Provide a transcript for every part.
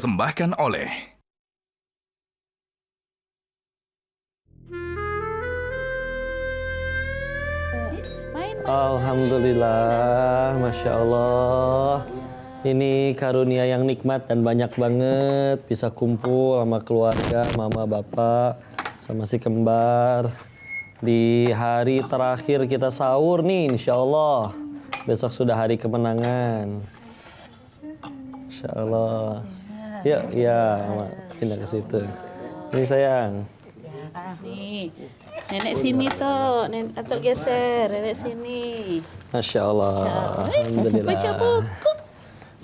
dipersembahkan oleh Alhamdulillah, Masya Allah. Ini karunia yang nikmat dan banyak banget. Bisa kumpul sama keluarga, mama, bapak, sama si kembar. Di hari terakhir kita sahur nih, insya Allah. Besok sudah hari kemenangan. Insya Allah. Yuk, ya, Mama, pindah ke situ. Ini sayang. Nih, nenek sini tuh, nenek atau geser, nenek sini. Masya Allah. Alhamdulillah. Baca buku.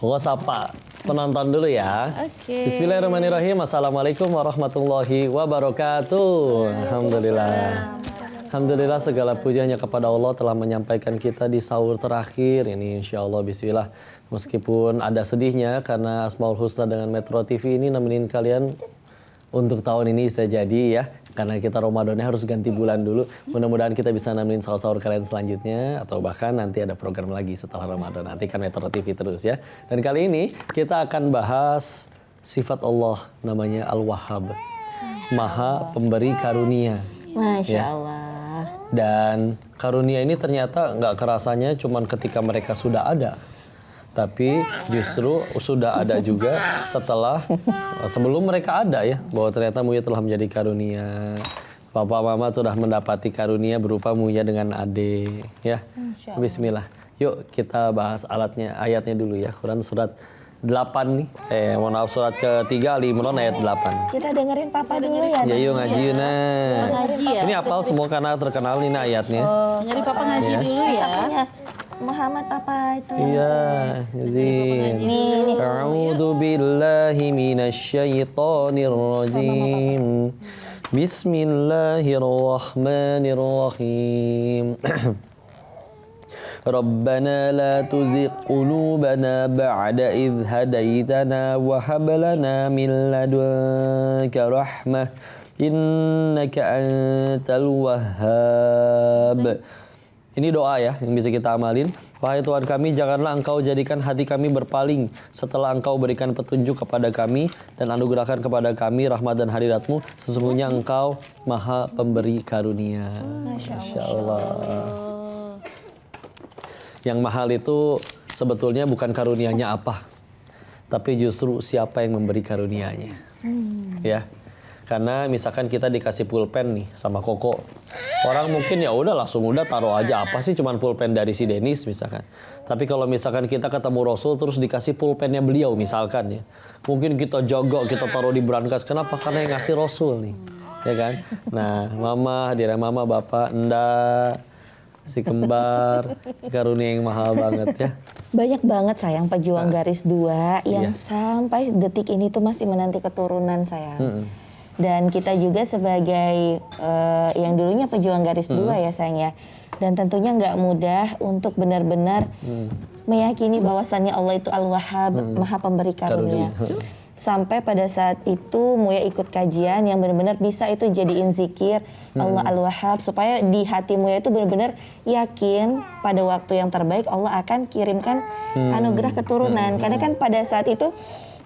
Pokoknya sapa penonton dulu ya. Oke. Bismillahirrahmanirrahim. Assalamualaikum warahmatullahi wabarakatuh. Alhamdulillah. Alhamdulillah segala pujiannya kepada Allah telah menyampaikan kita di sahur terakhir ini, insya Allah. Bismillah. Meskipun ada sedihnya karena Asmaul Husna dengan Metro TV ini nemenin kalian untuk tahun ini bisa jadi ya, karena kita Ramadannya harus ganti bulan dulu. Mudah-mudahan kita bisa nemenin sahur-sahur kalian selanjutnya, atau bahkan nanti ada program lagi setelah Ramadan. Nanti kan Metro TV terus ya. Dan kali ini kita akan bahas sifat Allah, namanya Al-Wahhab, Maha Pemberi Karunia. Masya Ya. Allah. Dan karunia ini ternyata nggak kerasanya cuman ketika mereka sudah ada, tapi justru sudah ada juga sebelum mereka ada ya, bahwa ternyata Muya telah menjadi karunia. Papa mama sudah mendapati karunia berupa Muya dengan ade ya. Bismillah. Yuk kita bahas ayatnya dulu ya. Quran surat 8 nih. Mohon maaf, surat ketiga Ali Imran ayat 8. Kita dengerin Papa dulu ya. Ya yuk ngaji nah. Ngaji ya? Ini apal semua karena terkenal nih ayatnya. Dengerin Papa ngaji dulu ya. Papanya Muhammad Papa itu. Iya, jadi A'udzu billahi minasyaitonir rajim. Bismillahirrahmanirrahim. Rabbana la tuzigh qulubana ba'da idh hadaitana wa hab lana min ladunka rahmah innaka antal wahhab. Ini doa ya yang bisa kita amalin. Wahai Tuhan kami, janganlah Engkau jadikan hati kami berpaling setelah Engkau berikan petunjuk kepada kami dan anugerahkan kepada kami rahmat dan hadirat-Mu. Sesungguhnya Engkau Maha Pemberi Karunia. Masya Allah. Yang mahal itu sebetulnya bukan karunianya apa, tapi justru siapa yang memberi karunianya. Ya. Karena misalkan kita dikasih pulpen nih sama Koko, orang mungkin ya udah langsung taruh aja, apa sih cuman pulpen dari si Denis misalkan. Tapi kalau misalkan kita ketemu Rasul terus dikasih pulpennya beliau misalkan ya, mungkin kita jaga, kita taruh di brankas. Kenapa? Karena yang ngasih Rasul nih, ya kan. Nah, mama, hadirnya mama, bapak, enda, si kembar, karunia yang mahal banget ya. Banyak banget sayang pejuang garis 2 yang sampai detik ini tuh masih menanti keturunan sayang. Dan kita juga sebagai yang dulunya pejuang garis 2 ya sayang ya. Dan tentunya nggak mudah untuk benar-benar meyakini bahwasannya Allah itu Al-Wahhab, Maha Pemberi Karunia. Sampai pada saat itu Muya ikut kajian yang benar-benar bisa itu jadiin zikir Allah Al-Wahhab, supaya di hati Muya itu benar-benar yakin pada waktu yang terbaik Allah akan kirimkan anugerah keturunan. Karena kan pada saat itu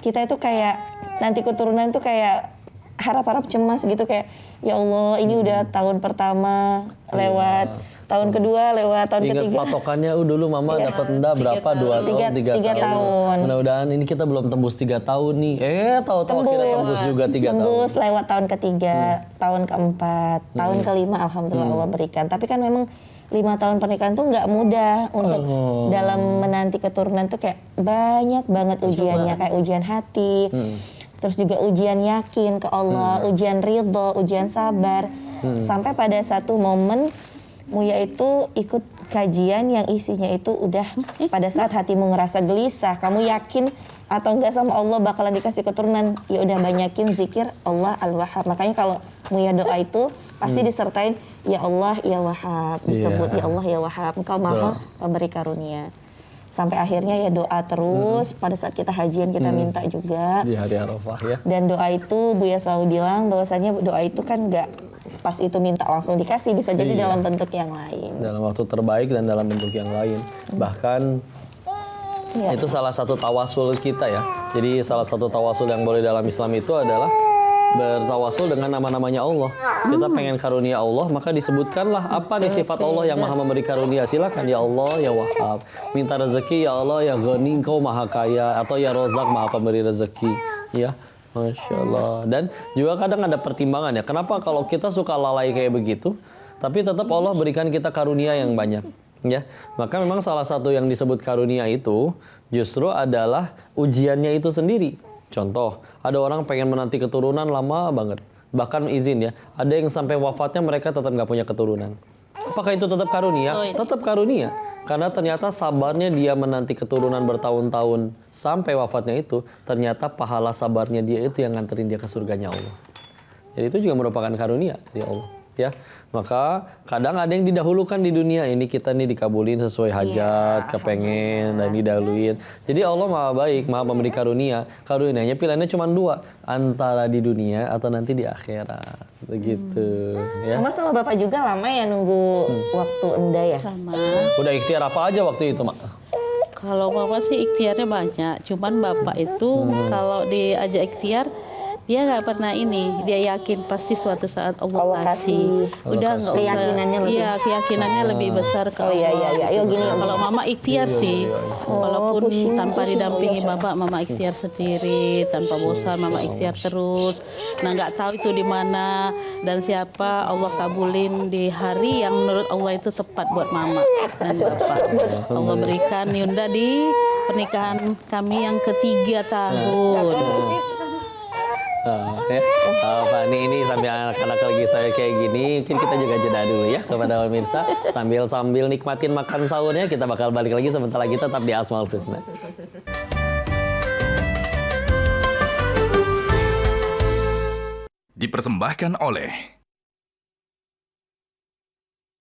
kita itu kayak nanti keturunan itu kayak harap-harap cemas gitu, kayak ya Allah ini udah tahun pertama lewat, tahun kedua lewat, tahun Ingat ketiga. patokannya dulu mama dapat enda berapa? 2 tahun, 3 tahun. Mudah-mudahan ini kita belum tembus 3 tahun nih. Tahu-tahu kita tembus juga 3 tahun. Tembus lewat tahun ketiga, tahun keempat, tahun kelima alhamdulillah Allah berikan. Tapi kan memang 5 tahun pernikahan tuh nggak mudah untuk dalam menanti keturunan tuh kayak banyak banget ujiannya, kayak ujian hati. Terus juga ujian yakin ke Allah, ujian ridho, ujian sabar. Sampai pada satu momen Muya itu ikut kajian yang isinya itu udah pada saat hatimu ngerasa gelisah, kamu yakin atau enggak sama Allah bakalan dikasih keturunan, ya udah banyakin zikir Allah Al-Wahhab. Makanya kalau Muya doa itu pasti disertain ya Allah ya Wahhab, disebut ya Allah ya Wahhab, Engkau Maha Pemberi Karunia. Sampai akhirnya ya doa terus, pada saat kita hajian kita minta juga. Di hari Arafah ya. Dan doa itu Buya selalu bilang bahwasanya doa itu kan nggak pas itu minta langsung dikasih, bisa jadi dalam bentuk yang lain. Dalam waktu terbaik dan dalam bentuk yang lain. Bahkan Itu salah satu tawasul kita ya. Jadi salah satu tawasul yang boleh dalam Islam itu adalah bertawasul dengan nama-namanya Allah. Kita pengen karunia Allah, maka disebutkanlah apa nih sifat Allah yang maha memberi karunia. Silakan ya Allah, ya Wahhab. Minta rezeki ya Allah, ya Ghani, Engkau maha kaya. Atau ya Rozak, maha pemberi rezeki. Ya, Masya Allah. Dan juga kadang ada pertimbangan ya. Kenapa kalau kita suka lalai kayak begitu, tapi tetap Allah berikan kita karunia yang banyak. Ya, maka memang salah satu yang disebut karunia itu justru adalah ujiannya itu sendiri. Contoh, ada orang pengen menanti keturunan lama banget. Bahkan izin ya, ada yang sampai wafatnya mereka tetap nggak punya keturunan. Apakah itu tetap karunia? Tetap karunia. Karena ternyata sabarnya dia menanti keturunan bertahun-tahun sampai wafatnya itu, ternyata pahala sabarnya dia itu yang nganterin dia ke surganya Allah. Jadi itu juga merupakan karunia dari Allah. Ya, maka kadang ada yang didahulukan di dunia ini, kita nih dikabulin sesuai hajat, kepengen dan didahuluin. Jadi Allah maha baik, maha memberi karunia. Karunianya pilihannya cuma dua, antara di dunia atau nanti di akhirat. Begitu. Ya. Mama sama bapak juga lama ya nunggu waktu enda ya? Sama. Udah ikhtiar apa aja waktu itu, Mak? Kalau mama sih ikhtiarnya banyak. Cuman bapak itu kalau diajak ikhtiar, dia nggak pernah ini. Dia yakin pasti suatu saat Allah kasih. Udah nggak usah. Keyakinannya lebih. Iya, keyakinannya lebih besar ke Allah. Iya. Ayo gini. Kalau mama ikhtiar sih, walaupun tanpa didampingi bapak, mama ikhtiar sendiri, tanpa bosan, mama ikhtiar terus. Nah, nggak tahu itu di mana dan siapa, Allah kabulin di hari yang menurut Allah itu tepat buat mama dan bapak. Allah berikan Yunda di pernikahan kami yang ketiga tahun. Ya. Pak ini sambil anak-anak lagi saya kayak gini, mungkin kita juga jeda dulu ya kepada pemirsa. Sambil nikmatin makan sahurnya, kita bakal balik lagi sebentar lagi, tetap di Asmaul Husna. Dipersembahkan oleh